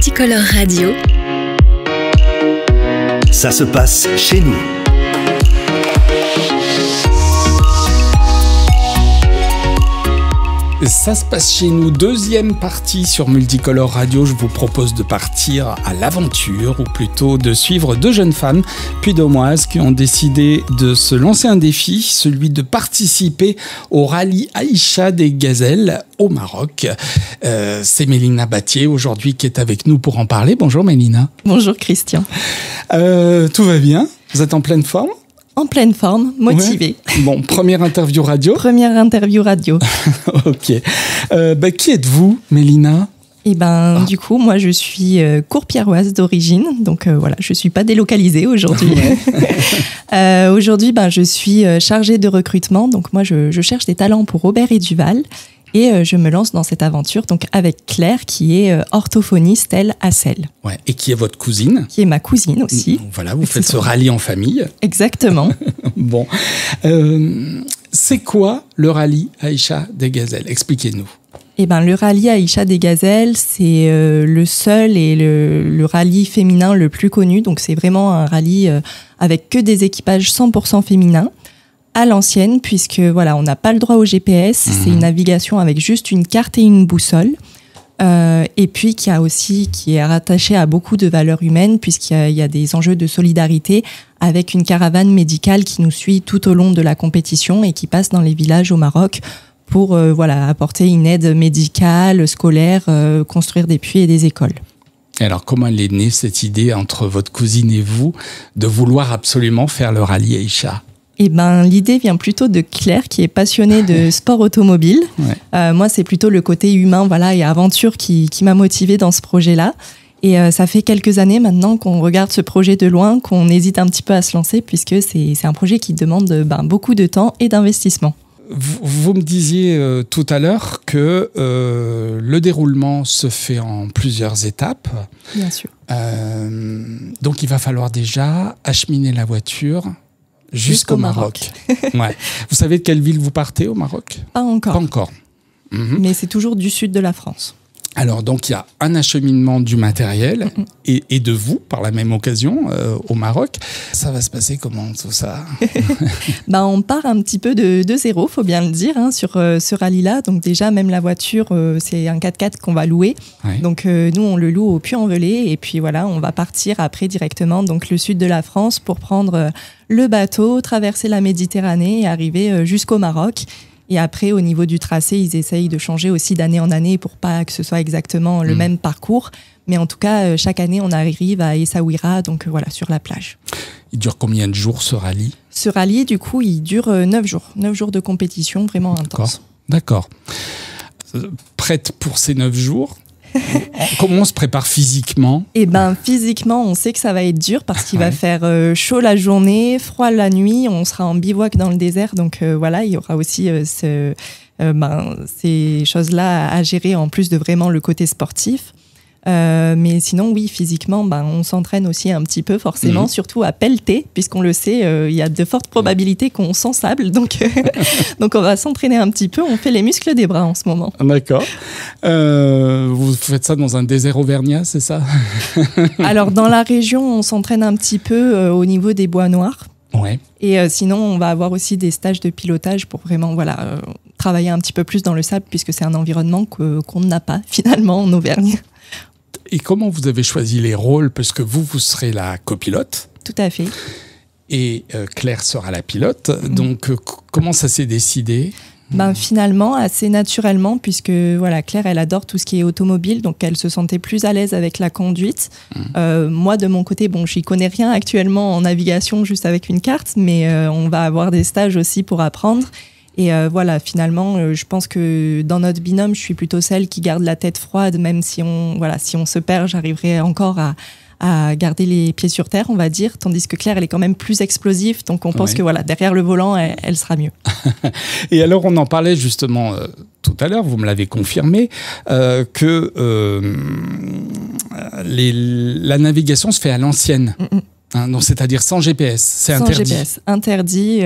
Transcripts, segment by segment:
Multicolore Radio. Ça se passe chez nous. Ça se passe chez nous, deuxième partie sur Multicolore Radio. Je vous propose de partir à l'aventure, ou plutôt de suivre deux jeunes femmes puy-de-dômoises qui ont décidé de se lancer un défi, celui de participer au rallye Aïcha des Gazelles au Maroc. C'est Mélina Battier aujourd'hui qui est avec nous pour en parler. Bonjour Mélina. Bonjour Christian. Tout va bien? Vous êtes en pleine forme? En pleine forme, motivée. Ouais. Bon, première interview radio. Première interview radio. Ok. Qui êtes-vous, Mélina ? Du coup, moi, je suis courpierroise d'origine. Donc, voilà, je ne suis pas délocalisée aujourd'hui. Aujourd'hui, je suis chargée de recrutement. Donc, moi, je cherche des talents pour Aubert et Duval. Et je me lance dans cette aventure donc avec Claire, qui est orthophoniste, elle, à Celles. Ouais. Et qui est votre cousine ? Qui est ma cousine aussi. Voilà, vous faites ce rallye en famille. Exactement. Bon. C'est quoi le rallye Aïcha des Gazelles ? Expliquez-nous. Le rallye Aïcha des Gazelles, c'est le seul et le rallye féminin le plus connu. Donc, c'est vraiment un rallye avec que des équipages 100% féminins. À l'ancienne, puisque voilà, on n'a pas le droit au GPS, c'est une navigation avec juste une carte et une boussole, et puis qui est rattaché à beaucoup de valeurs humaines, puisqu'il y a des enjeux de solidarité avec une caravane médicale qui nous suit tout au long de la compétition et qui passe dans les villages au Maroc pour apporter une aide médicale, scolaire, construire des puits et des écoles. Alors, comment elle est née cette idée entre votre cousine et vous de vouloir absolument faire le rallye Aïcha ? L'idée vient plutôt de Claire, qui est passionnée de sport automobile. Ouais. Moi, c'est plutôt le côté humain, et aventure qui m'a motivée dans ce projet-là. Et ça fait quelques années maintenant qu'on regarde ce projet de loin, qu'on hésite un petit peu à se lancer, puisque c'est un projet qui demande beaucoup de temps et d'investissement. Vous me disiez tout à l'heure que le déroulement se fait en plusieurs étapes. Bien sûr. Donc, il va falloir déjà acheminer la voiture jusqu'au Maroc. Ouais. Vous savez de quelle ville vous partez au Maroc ? Pas encore. Pas encore. Mais c'est toujours du sud de la France. Alors, donc, il y a un acheminement du matériel et de vous, par la même occasion, au Maroc. Ça va se passer comment, tout ça ? On part un petit peu de zéro, faut bien le dire, sur ce rallye-là. Donc déjà, même la voiture, c'est un 4x4 qu'on va louer. Ouais. Donc nous, on le loue au Puy-en-Velay. Et puis voilà, on va partir après directement donc le sud de la France pour prendre le bateau, traverser la Méditerranée et arriver jusqu'au Maroc. Et après, au niveau du tracé, ils essayent de changer aussi d'année en année pour pas que ce soit exactement le même parcours. Mais en tout cas, chaque année, on arrive à Essaouira, donc sur la plage. Il dure combien de jours, ce rallye ? Ce rallye, du coup, il dure 9 jours. 9 jours de compétition, vraiment intense. D'accord. Prête pour ces 9 jours ? Comment on se prépare physiquement ? Physiquement, on sait que ça va être dur parce qu'il va faire chaud la journée, froid la nuit. On sera en bivouac dans le désert. Donc il y aura aussi ces choses-là à gérer en plus de vraiment le côté sportif. Mais sinon, oui, physiquement, on s'entraîne aussi un petit peu, forcément, surtout à pelleter, puisqu'on le sait, il y a de fortes probabilités qu'on s'ensable. Donc on va s'entraîner un petit peu. On fait les muscles des bras en ce moment. D'accord. Vous faites ça dans un désert auvergnat, c'est ça ? Alors, dans la région, on s'entraîne un petit peu au niveau des bois noirs. Ouais. Et sinon, on va avoir aussi des stages de pilotage pour vraiment travailler un petit peu plus dans le sable, puisque c'est un environnement qu'on n'a pas, finalement, en Auvergne. Et comment vous avez choisi les rôles ? Parce que vous serez la copilote. Tout à fait. Et Claire sera la pilote. Donc, comment ça s'est décidé ? Finalement, assez naturellement, puisque Claire, elle adore tout ce qui est automobile, donc elle se sentait plus à l'aise avec la conduite. Moi, de mon côté, j'y connais rien actuellement en navigation, juste avec une carte, mais on va avoir des stages aussi pour apprendre. Et finalement, je pense que dans notre binôme, je suis plutôt celle qui garde la tête froide, même si on se perd, j'arriverai encore à garder les pieds sur terre, on va dire, tandis que Claire, elle est quand même plus explosive, donc on pense que derrière le volant, elle sera mieux. Et alors, on en parlait justement tout à l'heure, vous me l'avez confirmé, que la navigation se fait à l'ancienne. Donc c'est-à-dire sans GPS, c'est sans interdit. GPS, interdit.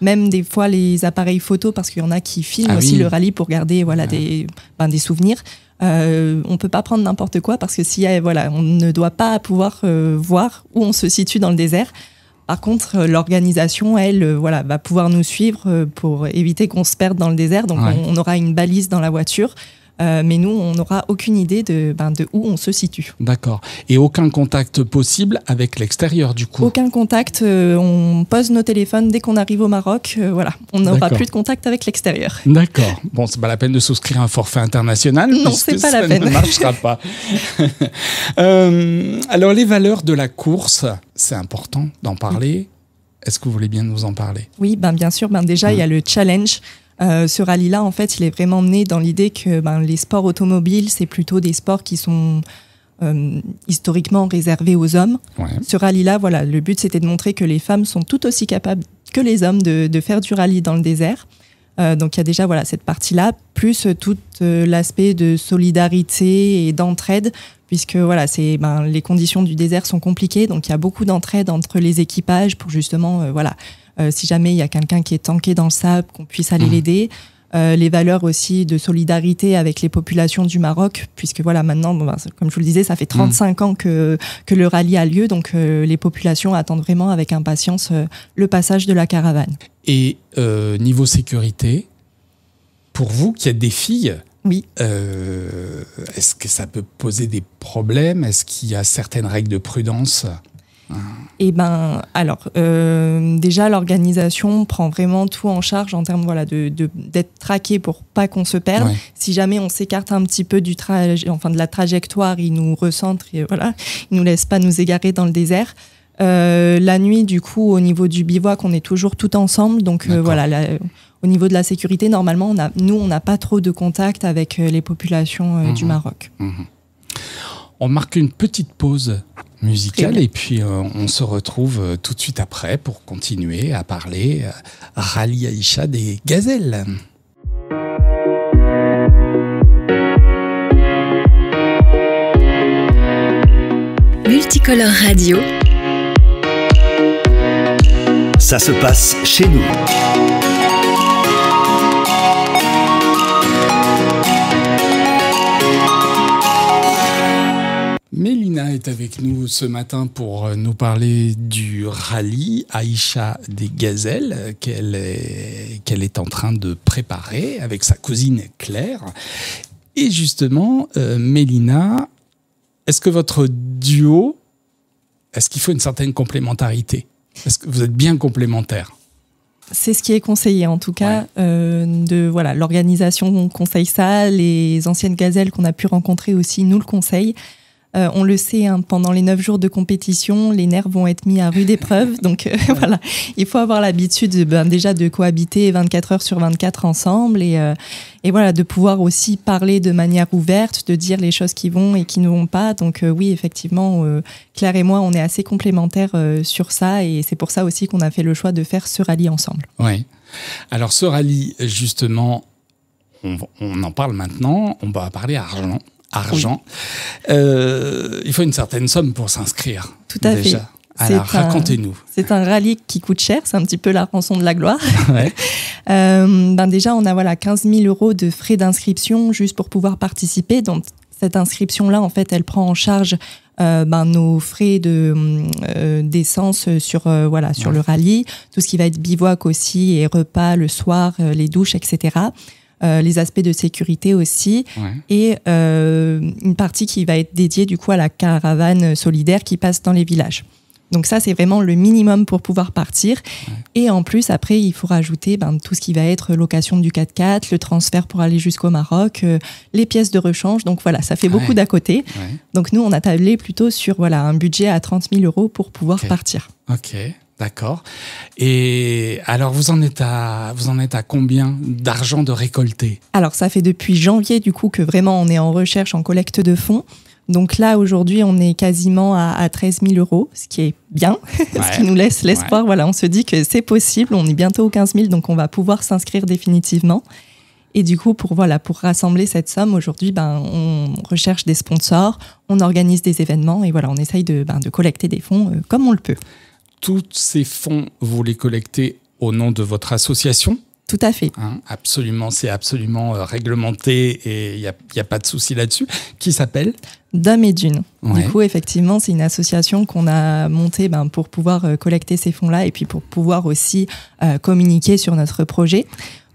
Même des fois les appareils photo, parce qu'il y en a qui filment aussi le rallye pour garder des souvenirs. On peut pas prendre n'importe quoi parce que on ne doit pas pouvoir voir où on se situe dans le désert. Par contre, l'organisation, elle, va pouvoir nous suivre pour éviter qu'on se perde dans le désert. Donc, on aura une balise dans la voiture. Mais nous, on n'aura aucune idée de où on se situe. D'accord. Et aucun contact possible avec l'extérieur, du coup? Aucun contact. On pose nos téléphones dès qu'on arrive au Maroc. On n'aura plus de contact avec l'extérieur. D'accord. Bon, c'est pas la peine de souscrire un forfait international. Non, c'est pas la peine. Ça ne marchera pas. Alors, les valeurs de la course, c'est important d'en parler. Est-ce que vous voulez bien nous en parler? Oui, bien sûr. Déjà, il y a le challenge. Ce rallye-là, en fait, il est vraiment né dans l'idée que les sports automobiles, c'est plutôt des sports qui sont historiquement réservés aux hommes. Ouais. Ce rallye-là, le but, c'était de montrer que les femmes sont tout aussi capables que les hommes de faire du rallye dans le désert. Donc, il y a déjà cette partie-là, plus tout l'aspect de solidarité et d'entraide, puisque les conditions du désert sont compliquées. Donc, il y a beaucoup d'entraide entre les équipages pour justement... si jamais il y a quelqu'un qui est tanké dans le sable, qu'on puisse aller l'aider. Les valeurs aussi de solidarité avec les populations du Maroc, puisque maintenant, comme je vous le disais, ça fait 35 ans que le rallye a lieu, donc les populations attendent vraiment avec impatience le passage de la caravane. Et niveau sécurité, pour vous qui êtes des filles, oui. Est-ce que ça peut poser des problèmes? Est-ce qu'il y a certaines règles de prudence? Déjà l'organisation prend vraiment tout en charge en termes d'être traqué pour pas qu'on se perde. Ouais. Si jamais on s'écarte un petit peu de la trajectoire, ils nous recentrent et ils nous laissent pas nous égarer dans le désert. La nuit, du coup, au niveau du bivouac, on est toujours tout ensemble. Donc au niveau de la sécurité, normalement, on n'a pas trop de contact avec les populations du Maroc. On marque une petite pause musicale et puis on se retrouve tout de suite après pour continuer à parler Rallye Aïcha des Gazelles. Multicolore Radio. Ça se passe chez nous. Mélina est avec nous ce matin pour nous parler du rallye Aïcha des Gazelles qu'elle est en train de préparer avec sa cousine Claire. Et justement, Mélina, est-ce que votre duo, est-ce qu'il faut une certaine complémentarité? Est-ce que vous êtes bien complémentaires? C'est ce qui est conseillé en tout cas. L'organisation conseille ça, les anciennes gazelles qu'on a pu rencontrer aussi nous le conseillent. On le sait, pendant les 9 jours de compétition, les nerfs vont être mis à rude épreuve. Donc il faut avoir l'habitude déjà de cohabiter 24 heures sur 24 ensemble et de pouvoir aussi parler de manière ouverte, de dire les choses qui vont et qui ne vont pas. Donc oui, effectivement, Claire et moi, on est assez complémentaires sur ça et c'est pour ça aussi qu'on a fait le choix de faire ce rallye ensemble. Oui. Alors ce rallye, justement, on en parle maintenant, on va parler argent. Oui. Il faut une certaine somme pour s'inscrire. Tout à fait. Alors, racontez-nous. C'est un rallye qui coûte cher, c'est un petit peu la rançon de la gloire. Ouais. Déjà, on a 15 000 € de frais d'inscription juste pour pouvoir participer. Donc, cette inscription-là, en fait, elle prend en charge nos frais d'essence sur le rallye, tout ce qui va être bivouac aussi et repas le soir, les douches, etc. Les aspects de sécurité aussi, et une partie qui va être dédiée du coup à la caravane solidaire qui passe dans les villages. Donc ça, c'est vraiment le minimum pour pouvoir partir. Ouais. Et en plus, après, il faut rajouter tout ce qui va être location du 4x4, le transfert pour aller jusqu'au Maroc, les pièces de rechange. Donc voilà, ça fait beaucoup d'à côté. Ouais. Donc nous, on a tablé plutôt sur un budget à 30 000 € pour pouvoir partir. Ok. D'accord. Et alors, vous en êtes à combien d'argent de récolté? Alors, ça fait depuis janvier, du coup, que vraiment on est en recherche, en collecte de fonds. Donc là, aujourd'hui, on est quasiment à 13 000 €, ce qui est bien, ce qui nous laisse l'espoir. Ouais. On se dit que c'est possible. On est bientôt aux 15 000, donc on va pouvoir s'inscrire définitivement. Et du coup, pour rassembler cette somme, aujourd'hui, on recherche des sponsors, on organise des événements et voilà, on essaye de collecter des fonds comme on le peut. Tous ces fonds, vous les collectez au nom de votre association ? Tout à fait. Absolument, c'est absolument réglementé et il n'y a pas de souci là-dessus. Qui s'appelle ? Dom et Dune. Ouais. Du coup, effectivement, c'est une association qu'on a montée pour pouvoir collecter ces fonds-là et puis pour pouvoir aussi communiquer sur notre projet.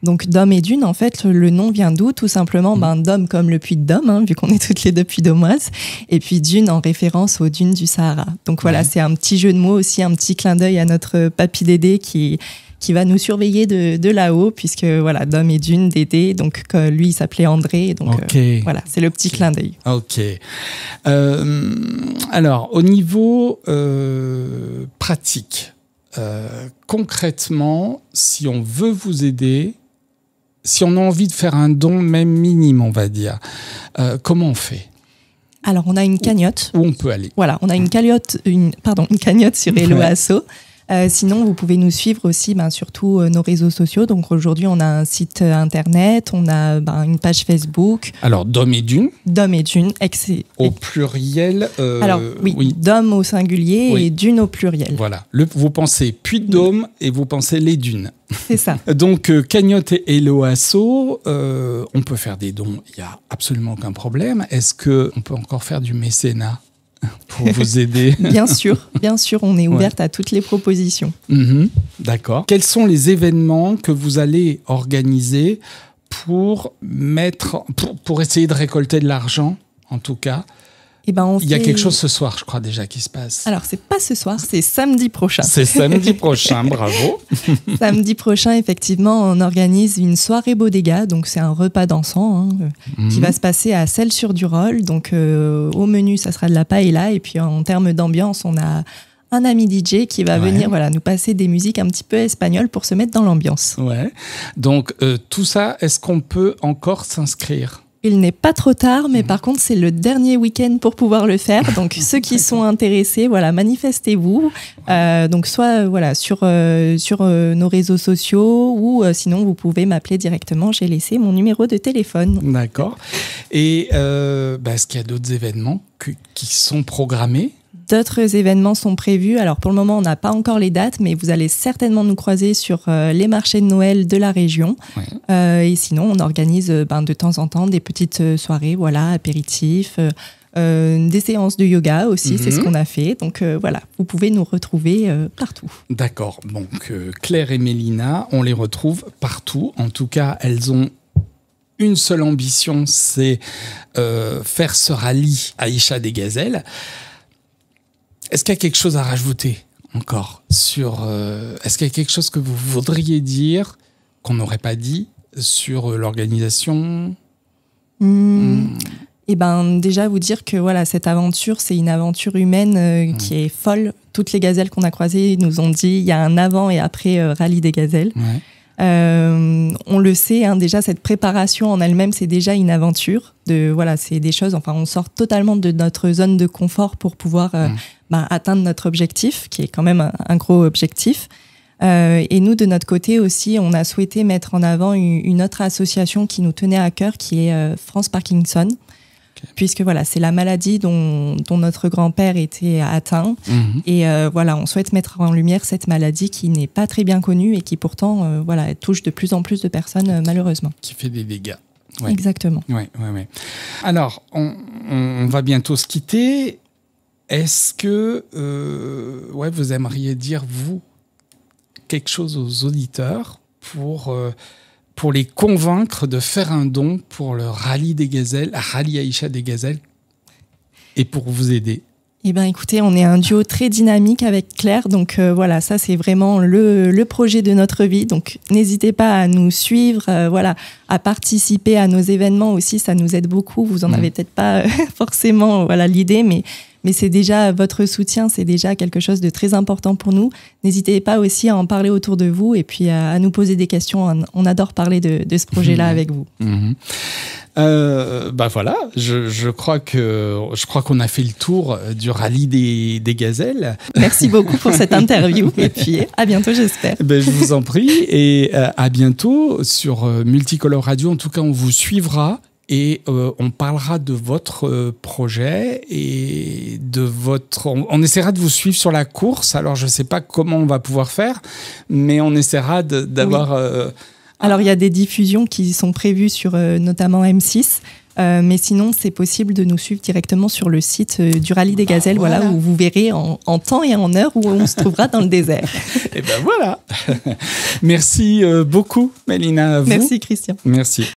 Donc, Dom et Dune, en fait, le nom vient d'où ? Tout simplement, Dom comme le puits de Dôme, vu qu'on est toutes les deux puy-domoises, et puis Dune en référence aux dunes du Sahara. Donc voilà, c'est un petit jeu de mots aussi, un petit clin d'œil à notre papy Dédé qui va nous surveiller de là-haut, puisque voilà, Dom et Dune, Dédé, donc lui il s'appelait André, donc voilà, c'est le petit clin d'œil. Ok. Alors, au niveau pratique, concrètement, si on veut vous aider, si on a envie de faire un don, même minime, on va dire, comment on fait ? Alors, on a une cagnotte. Où on peut aller ? Voilà, on a une cagnotte sur Hello Asso. Sinon, vous pouvez nous suivre aussi sur tous nos réseaux sociaux. Donc aujourd'hui, on a un site internet, on a une page Facebook. Alors, Dom et Dune. Dom et Dune, au pluriel. Alors oui, Dom au singulier et Dune au pluriel. Voilà, vous pensez Puy de Dôme et vous pensez les dunes. C'est ça. Donc, cagnotte et Hello Asso, on peut faire des dons, il n'y a absolument aucun problème. Est-ce qu'on peut encore faire du mécénat pour vous aider ? Bien sûr, on est ouverte à toutes les propositions. D'accord. Quels sont les événements que vous allez organiser pour essayer de récolter de l'argent, en tout cas ? Il y a quelque chose ce soir, je crois déjà, qui se passe. Alors, c'est pas ce soir, c'est samedi prochain. C'est samedi prochain, bravo. Samedi prochain, effectivement, on organise une soirée bodega. Donc, c'est un repas dansant qui va se passer à Celles-sur-Durolle. Donc, au menu, ça sera de la paella. Et puis, en termes d'ambiance, on a un ami DJ qui va venir nous passer des musiques un petit peu espagnoles pour se mettre dans l'ambiance. Ouais. Donc, tout ça, est-ce qu'on peut encore s'inscrire ? Il n'est pas trop tard, mais par contre, c'est le dernier week-end pour pouvoir le faire. Donc, ceux qui sont intéressés, manifestez-vous. Donc, soit sur nos réseaux sociaux ou sinon, vous pouvez m'appeler directement. J'ai laissé mon numéro de téléphone. D'accord. Et est-ce qu'il y a d'autres événements qui sont programmés ? D'autres événements sont prévus. Alors, pour le moment, on n'a pas encore les dates, mais vous allez certainement nous croiser sur les marchés de Noël de la région. Et sinon, on organise de temps en temps des petites soirées, apéritifs, des séances de yoga aussi, c'est ce qu'on a fait. Donc, vous pouvez nous retrouver partout. D'accord. Donc, Claire et Mélina, on les retrouve partout. En tout cas, elles ont une seule ambition, c'est faire ce rallye Aïcha des Gazelles. Est-ce qu'il y a quelque chose à rajouter encore est-ce qu'il y a quelque chose que vous voudriez dire qu'on n'aurait pas dit sur l'organisation ? Déjà vous dire que cette aventure, c'est une aventure humaine qui est folle. Toutes les gazelles qu'on a croisées nous ont dit il y a un avant et après rallye des gazelles. On le sait, déjà cette préparation en elle-même, c'est déjà une aventure. C'est des choses. Enfin, on sort totalement de notre zone de confort pour pouvoir atteindre notre objectif, qui est quand même un gros objectif. Et nous, de notre côté aussi, on a souhaité mettre en avant une autre association qui nous tenait à cœur, qui est France Parkinson. Puisque c'est la maladie dont notre grand-père était atteint. Et on souhaite mettre en lumière cette maladie qui n'est pas très bien connue et qui pourtant touche de plus en plus de personnes malheureusement. Qui fait des dégâts. Ouais. Exactement. Ouais. Alors, on va bientôt se quitter. Est-ce que vous aimeriez dire, vous, quelque chose aux auditeurs pour les convaincre de faire un don pour le rallye des gazelles, rallye Aïcha des Gazelles, et pour vous aider? Écoutez, on est un duo très dynamique avec Claire, donc ça c'est vraiment le projet de notre vie. Donc n'hésitez pas à nous suivre, à participer à nos événements aussi, ça nous aide beaucoup. Vous en avez peut-être pas forcément l'idée, mais c'est déjà votre soutien, c'est déjà quelque chose de très important pour nous. N'hésitez pas aussi à en parler autour de vous et puis à nous poser des questions. On adore parler de ce projet-là avec vous. Voilà, je crois qu'on a fait le tour du rallye des gazelles. Merci beaucoup pour cette interview et puis à bientôt, j'espère. Je vous en prie et à bientôt sur Multicolore Radio. En tout cas, on vous suivra et on parlera de votre projet et on essaiera de vous suivre sur la course. Alors, je ne sais pas comment on va pouvoir faire, mais on essaiera d'avoir... Oui. Alors, il y a des diffusions qui sont prévues sur notamment M6, mais sinon, c'est possible de nous suivre directement sur le site du Rallye des Gazelles, voilà, où vous verrez en temps et en heure où on se trouvera dans le désert. Et voilà. Merci beaucoup, Mélina. À vous. Merci, Christian. Merci.